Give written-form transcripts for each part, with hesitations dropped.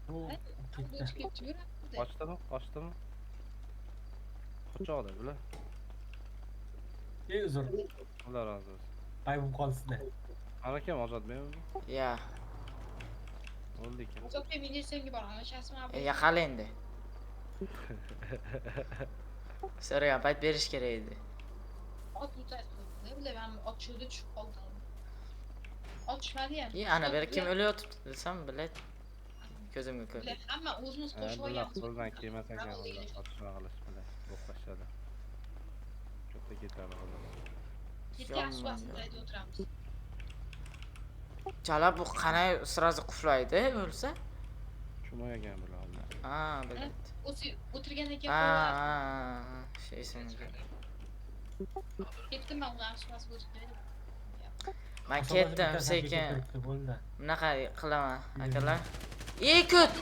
O ketdi. Qochdimi? Qochoqda bular. Uzr. Xudo razı olsun. Qaybib qolsizlar. Anakam ozodmi? Ya. O'ldi ekan. Ozodbek militsiyonga boraman. Shaxs ma'lumot. Yaqal endi. So'ragan payt berish kerak edi. Ot tutadi. Bilaman otishuvda tushib qoldim. Otishmadi ham. Ana beri kim o'layotibdi desam bilay. Ko'zimga ko'r. Hamma o'zimiz qo'shib Bular olganmiz. qo'ldan kelmas ekan ular otishma qilish bilan o'qlashadi. Katta ketadi ular. Ketgan suasida o'tiramiz. Chala bu qanay sразу quflaydi o'lsa? Tushmagan bular. Ha, biladi. O'tirgandan Ha, keyin shu esimda. ketdim men ularni suasiga o'tirdim. Men ketdim sekin. Bo'ldi. Bunaqa qilaman, akalar. Kut.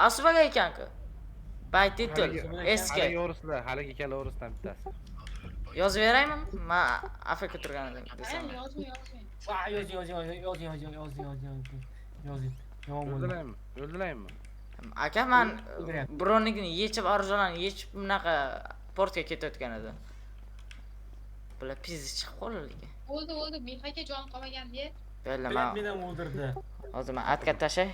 Asubaga ekan-ku. Baytitul, eski. Haligi o'rislar, haligi ikkala o'risdan bittasi. Yozib beraymi? Men Afrika turganida desam. Yozmang. Yozing. Yomon bo'ldi. O'ldilarmi? Aka men birovnikini yechib, arjolarni yechib bunaqa portga ketayotgan edim. Bular pizzi chiqib qoldi. Bo'ldi. Men aka jon qolmagan deb. Bella Meni ham o'ldirdi. hozir men atga tashay.